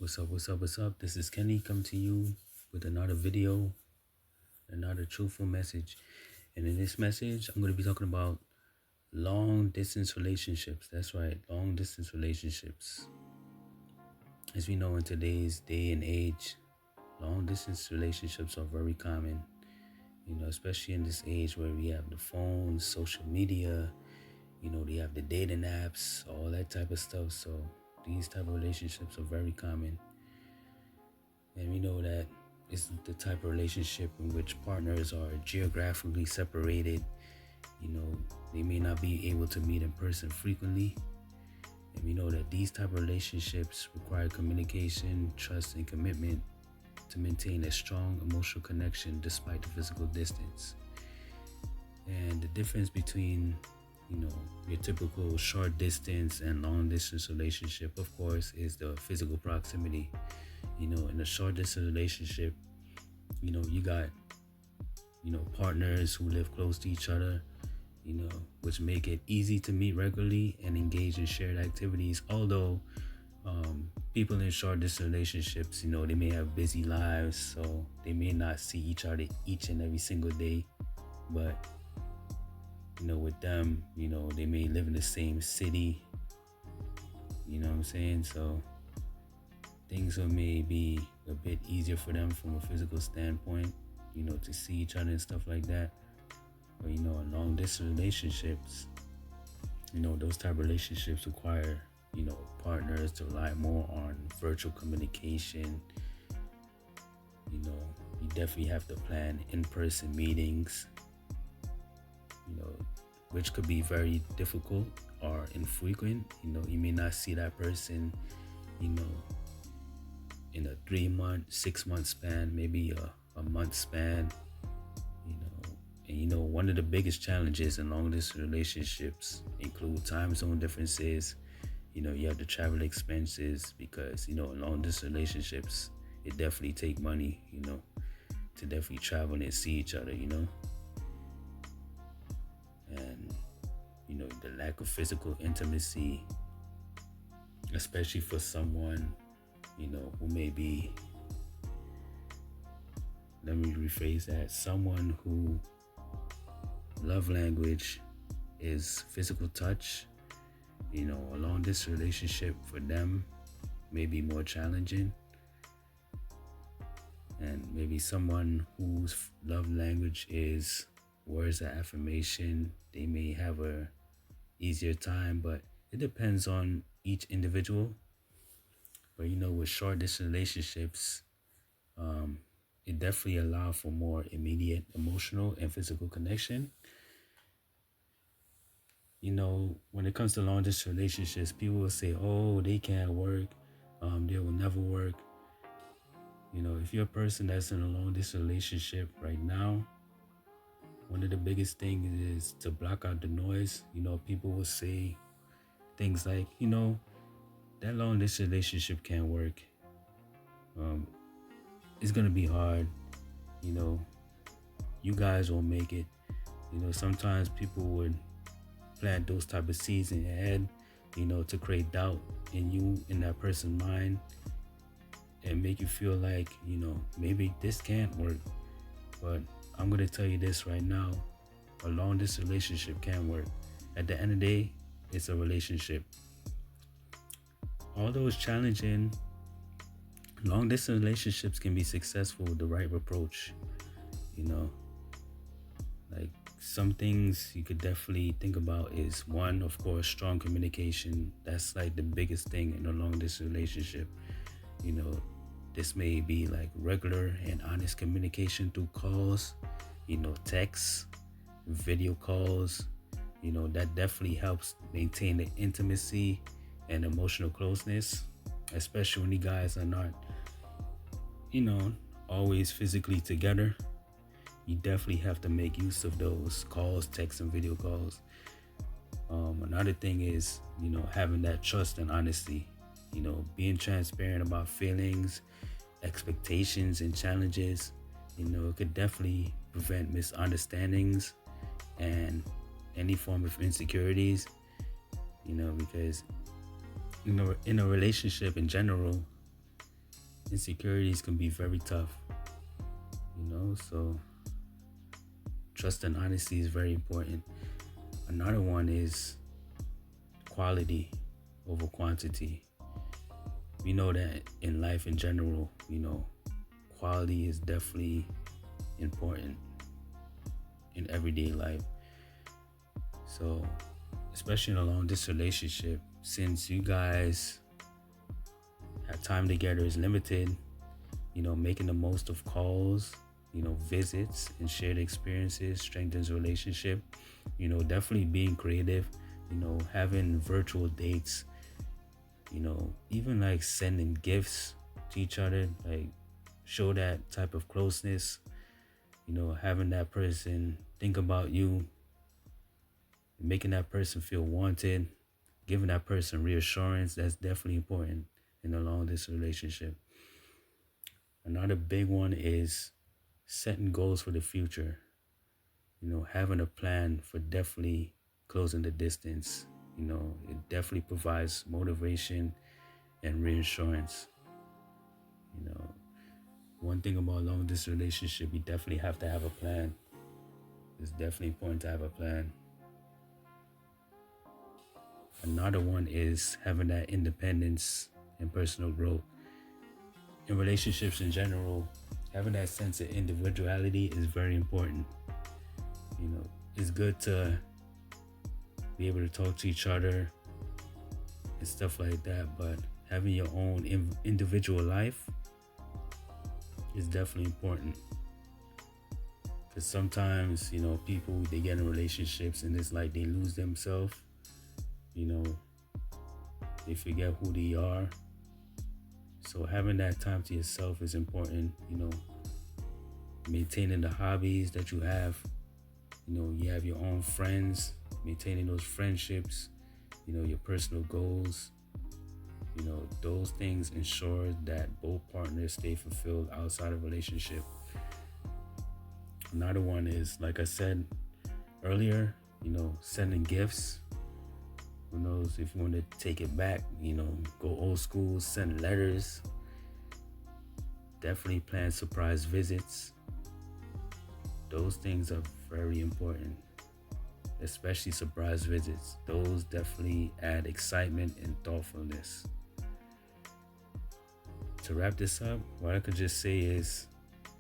What's up? What's up? What's up? This is Kenny come to you with another video, another truthful message. And in this message, I'm going to be talking about long distance relationships. That's right, long distance relationships. As we know in today's day and age, long distance relationships are very common, especially in this age where we have the phones, social media, they have the dating apps, all that type of stuff. So these type of relationships are very common. And we know that it's the type of relationship in which partners are geographically separated. They may not be able to meet in person frequently. And we know that these type of relationships require communication, trust, and commitment to maintain a strong emotional connection despite the physical distance. And the difference between, your typical short distance and long distance relationship, of course, is the physical proximity. In a short distance relationship, you got, partners who live close to each other, which make it easy to meet regularly and engage in shared activities. Although people in short distance relationships, they may have busy lives, so they may not see each other each and every single day. But, with them, they may live in the same city, you know what I'm saying? So things may be a bit easier for them from a physical standpoint, to see each other and stuff like that. But, in long distance relationships, those type of relationships require, partners to rely more on virtual communication. You definitely have to plan in-person meetings, which could be very difficult or infrequent. You may not see that person, in a 3-month, 6-month span, maybe a month span, And one of the biggest challenges in long distance relationships include time zone differences. You have the travel expenses because, in long distance relationships, it definitely take money, to definitely travel and see each other, And, the lack of physical intimacy, especially for someone, who may be, let me rephrase that, someone who love language is physical touch. A long distance relationship for them may be more challenging. And maybe someone whose love language is words of affirmation, they may have a easier time, but it depends on each individual. But with short distance relationships, it definitely allows for more immediate emotional and physical connection. When it comes to long distance relationships, people will say, "Oh, they can't work. They will never work." If you're a person that's in a long distance relationship right now, one of the biggest things is to block out the noise. People will say things like, that long distance relationship can't work. It's gonna be hard. You know, you guys won't make it. Sometimes people would plant those type of seeds in your head, to create doubt in that person's mind, and make you feel like, maybe this can't work. But I'm gonna tell you this right now: a long distance relationship can work. At the end of the day, it's a relationship. Although it's challenging, long distance relationships can be successful with the right approach. Like, some things you could definitely think about is, one, of course, strong communication. That's like the biggest thing in a long distance relationship. This may be like regular and honest communication through calls, texts, video calls. That definitely helps maintain the intimacy and emotional closeness, especially when you guys are not, always physically together. You definitely have to make use of those calls, texts, and video calls. Another thing is, having that trust and honesty, being transparent about feelings, expectations, and challenges. It could definitely prevent misunderstandings and any form of insecurities, because, in a relationship in general, insecurities can be very tough, so trust and honesty is very important. Another one is quality over quantity. We know that in life in general, quality is definitely important in everyday life. So, especially in a long distance relationship, since you guys have time together is limited, making the most of calls, visits and shared experiences strengthens the relationship. Definitely being creative, having virtual dates, even like sending gifts to each other, like show that type of closeness, having that person think about you, making that person feel wanted, giving that person reassurance. That's definitely important in a long distance relationship. Another big one is setting goals for the future, having a plan for definitely closing the distance. It definitely provides motivation and reassurance. One thing about long distance relationship, you definitely have to have a plan. It's definitely important to have a plan. Another one is having that independence and personal growth. In relationships in general, having that sense of individuality is very important. It's good to be able to talk to each other and stuff like that, but having your own individual life is definitely important. Because sometimes, people, they get in relationships and it's like they lose themselves. They forget who they are. So having that time to yourself is important. Maintaining the hobbies that you have. You have your own friends, maintaining those friendships, your personal goals. Those things ensure that both partners stay fulfilled outside of relationship. Another one is, like I said earlier, sending gifts. Who knows if you want to take it back, go old school, send letters. Definitely plan surprise visits. Those things are very important, especially surprise visits. Those definitely add excitement and thoughtfulness. To wrap this up, what I could just say is,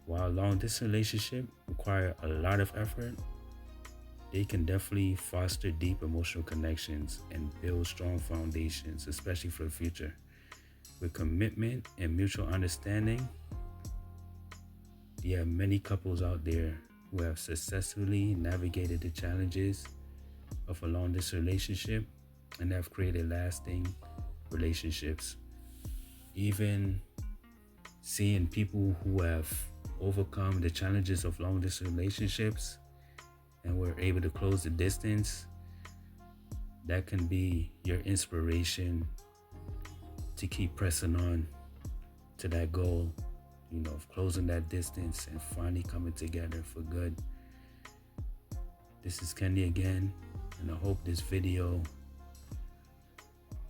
while long distance relationships require a lot of effort, they can definitely foster deep emotional connections and build strong foundations, especially for the future. With commitment and mutual understanding, there are many couples out there who have successfully navigated the challenges of a long distance relationship and have created lasting relationships. Even seeing people who have overcome the challenges of long distance relationships and were able to close the distance, that can be your inspiration to keep pressing on to that goal, of closing that distance and finally coming together for good. This is Kenny again, and I hope this video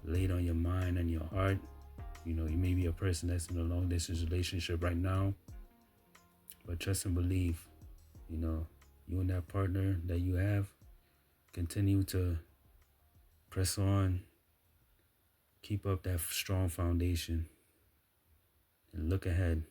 laid on your mind and your heart. You may be a person that's in a long distance relationship right now, but trust and believe, you and that partner that you have, continue to press on, keep up that strong foundation, and look ahead.